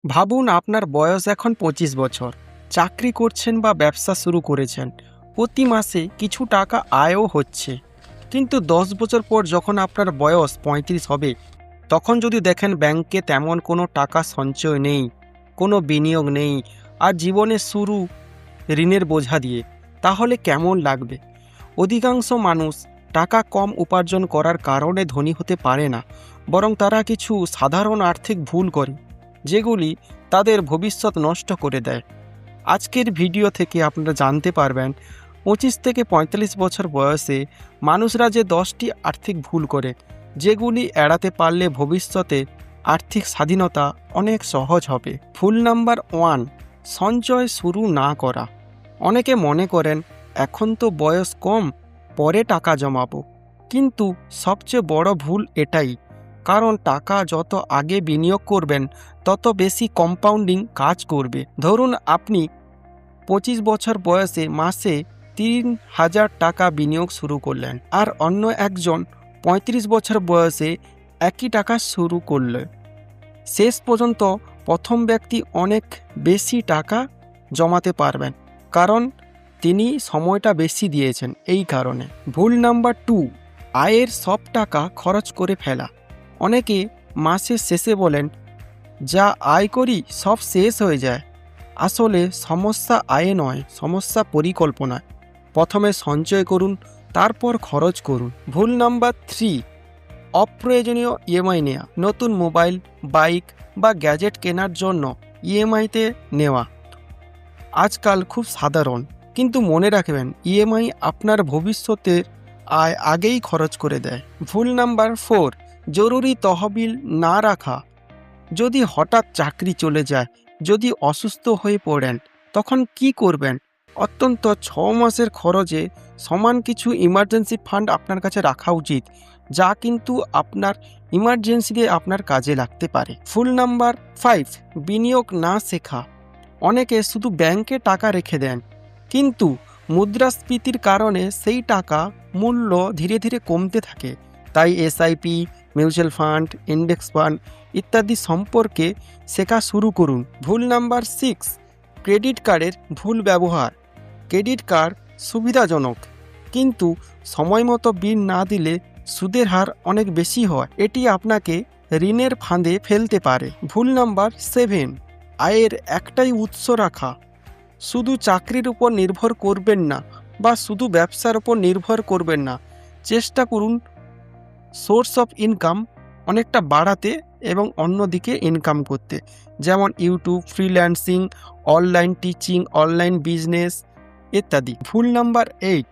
ভাবুন আপনার বয়স এখন ২৫ বছর, চাকরি করছেন বা ব্যবসা শুরু করেছেন, প্রতি মাসে কিছু টাকা আয়ও হচ্ছে। কিন্তু ১০ বছর পর যখন আপনার বয়স ৩৫ হবে, তখন যদি দেখেন ব্যাংকে তেমন কোনো টাকা সঞ্চয় নেই, কোনো বিনিয়োগ নেই, আর জীবনে শুরু ঋণের বোঝা দিয়ে, তাহলে কেমন লাগবে? অধিকাংশ মানুষ টাকা কম উপার্জন করার কারণে ধনী হতে পারে না, বরং তারা কিছু সাধারণ আর্থিক ভুল করে, যেগুলি তাদের ভবিষ্যৎ নষ্ট করে দেয়। আজকের ভিডিও থেকে আপনারা জানতে পারবেন ২৫ থেকে ৪৫ বছর বয়সে মানুষরা যে ১০টি আর্থিক ভুল করে, যেগুলি এড়াতে পারলে ভবিষ্যতে আর্থিক স্বাধীনতা অনেক সহজ হবে। ভুল নাম্বার ১, সঞ্চয় শুরু না করা। অনেকে মনে করেন এখন তো বয়স কম, পরে টাকা জমাবো। কিন্তু সবচেয়ে বড় ভুল এটাই, কারণ টাকা যত আগে বিনিয়োগ করবেন তত বেশি কম্পাউন্ডিং কাজ করবে। ধরুন আপনি ২৫ বছর বয়সে মাসে ৩,০০০ টাকা বিনিয়োগ শুরু করলেন, আর অন্য একজন ৩৫ বছর বয়সে একই টাকা শুরু করলে শেষ পর্যন্ত প্রথম ব্যক্তি অনেক বেশি টাকা জমাতে পারবেন, কারণ তিনি সময়টা বেশি দিয়েছেন। এই কারণে ভুল নাম্বার ২, আয়ের সব টাকা খরচ করে ফেলা। অনেকে মাসের শেষে বলেন, যা আয় করি সব শেষ হয়ে যায়। আসলে সমস্যা আয়ে নয়, সমস্যা পরিকল্পনায়। প্রথমে সঞ্চয় করুন, তারপর খরচ করুন। ভুল নাম্বার ৩, অপ্রয়োজনীয় ইএমআই নেওয়া। নতুন মোবাইল, বাইক বা গ্যাজেট কেনার জন্য ইএমআইতে নেওয়া আজকাল খুব সাধারণ, কিন্তু মনে রাখবেন ইএমআই আপনার ভবিষ্যতের আয় আগেই খরচ করে দেয়। ভুল নাম্বার ৪, জরুরি তহবিল না রাখা। যদি হঠাৎ চাকরি চলে যায়, যদি অসুস্থ হয়ে পড়েন, তখন কি করবেন? অত্যন্ত ৬ মাসের খরচে সমান কিছু ইমার্জেন্সি ফান্ড আপনার কাছে রাখা উচিত, যা কিন্তু আপনার ইমার্জেন্সিতে আপনার কাজে লাগতে পারে। ভুল নাম্বার ৫, বিনিয়োগ না শেখা। অনেকে শুধু ব্যাংকে টাকা রেখে দেন, কিন্তু মুদ্রাস্ফীতির কারণে সেই টাকা মূল্য ধীরে ধীরে কমতে থাকে। তাই SIP, mutual fund, index fund ইত্যাদি সম্পর্কে শেখা শুরু করুন। ভুল নাম্বার ৬, ক্রেডিট কার্ডের ভুল ব্যবহার। ক্রেডিট কার্ড সুবিধাজনক, কিন্তু সময় মতো বিল না দিলে সুদের হার অনেক বেশি হয়। এটি আপনাকে ঋণের ফাঁদে ফেলতে পারে। ভুল নাম্বার ৭, আয়ের একটাই উৎস রাখা। শুধু চাকরির উপর নির্ভর করবেন না, বা শুধু ব্যবসার উপর নির্ভর করবেন না। চেষ্টা করুন সোর্স অফ ইনকাম অনেকটা বাড়াতে এবং অন্যদিকে ইনকাম করতে, যেমন YouTube, freelancing, online teaching, online business ইত্যাদি। ভুল নাম্বার ৮,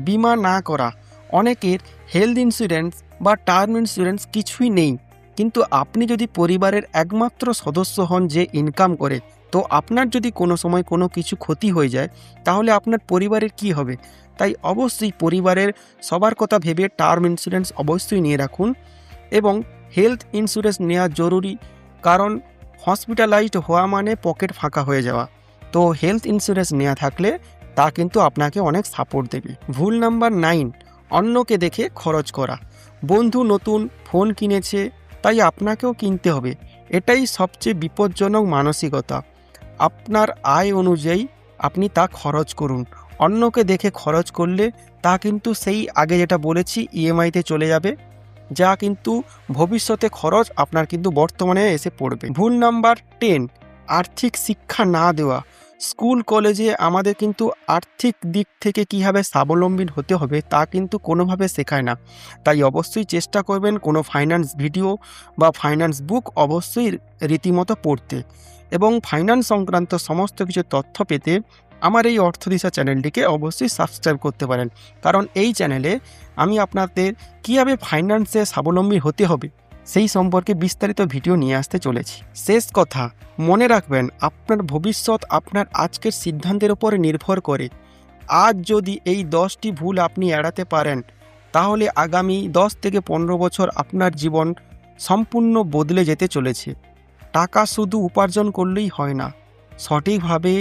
বিমা না করা। অনেকের হেলথ ইন্স্যুরেন্স বা টার্ম ইন্স্যুরেন্স কিছুই নেই, কিন্তু আপনি যদি পরিবারের একমাত্র সদস্য হন যে ইনকাম করে, তো আপনার যদি কোনো সময় কোনো কিছু ক্ষতি হয়ে যায়, তাহলে আপনার পরিবারের কি হবে? তাই অবশ্যই পরিবারের সবার কথা ভেবে টার্ম ইন্স্যুরেন্স অবশ্যই নিয়ে রাখুন, এবং হেলথ ইন্স্যুরেন্স নেওয়া জরুরি, কারণ হসপিটালাইজড হওয়া মানে পকেট ফাঁকা হয়ে যাওয়া। তো হেলথ ইন্স্যুরেন্স নেওয়া থাকলে তা কিন্তু আপনাকে অনেক সাপোর্ট দেবে। ভুল নাম্বার ৯, অন্যকে দেখে খরচ করা। বন্ধু নতুন ফোন কিনেছে, তাই আপনাকেও কিনতে হবে। এটাই সবচেয়ে বিপজ্জনক মানসিকতা। আপনার আয় অনুযায়ী আপনি তা খরচ করুন। অন্যকে দেখে খরচ করলে তা কিন্তু সেই আগে যেটা বলেছি ইএমআইতে চলে যাবে, যা কিন্তু ভবিষ্যতে খরচ আপনার কিন্তু বর্তমানে এসে পড়বে। ভুল নাম্বার ১০, আর্থিক শিক্ষা না দেওয়া। স্কুল কলেজে আমাদের কিন্তু আর্থিক দিক থেকে কীভাবে স্বাবলম্বী হতে হবে তা কিন্তু কোনোভাবে শেখায় না। তাই অবশ্যই চেষ্টা করবেন কোনো ফাইন্যান্স ভিডিও বা ফাইন্যান্স বুক অবশ্যই রীতিমতো পড়তে, এবং ফাইন্যান্স সংক্রান্ত সমস্ত কিছু তথ্য পেতে আমার এই অর্থদিশা চ্যানেলটিকে অবশ্যই সাবস্ক্রাইব করতে পারেন, কারণ এই চ্যানেলে আমি আপনাদের কীভাবে ফাইন্যান্সে স্বাবলম্বী হতে হবে সেই সম্পর্কে বিস্তারিত ভিডিও নিয়ে আসতে চলেছি। শেষ কথা, মনে রাখবেন আপনার ভবিষ্যৎ আপনার আজকের সিদ্ধান্তের উপরে নির্ভর করে। আজ যদি এই 10টি ভুল আপনি এড়াতে পারেন, তাহলে আগামী 10 থেকে 15 বছর আপনার জীবন সম্পূর্ণ বদলে যেতে চলেছে। টাকা শুধু উপার্জন করলেই হয় না, সঠিকভাবে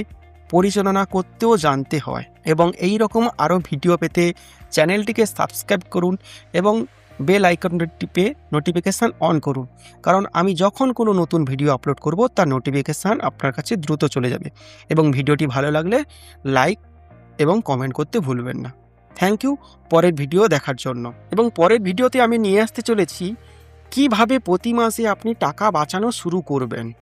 পরিচালনা করতেও জানতে হয়। এবং এই রকম আরও ভিডিও পেতে চ্যানেলটিকে সাবস্ক্রাইব করুন এবং বেল আইকনটি টিপে নোটিফিকেশান অন করুন, কারণ আমি যখন কোনো নতুন ভিডিও আপলোড করব তার নোটিফিকেশান আপনার কাছে দ্রুত চলে যাবে। এবং ভিডিওটি ভালো লাগলে লাইক এবং কমেন্ট করতে ভুলবেন না। থ্যাংক ইউ পরের ভিডিও দেখার জন্য। এবং পরের ভিডিওতে আমি নিয়ে আসতে চলেছি কিভাবে প্রতি মাসে আপনি টাকা বাঁচানো শুরু করবেন।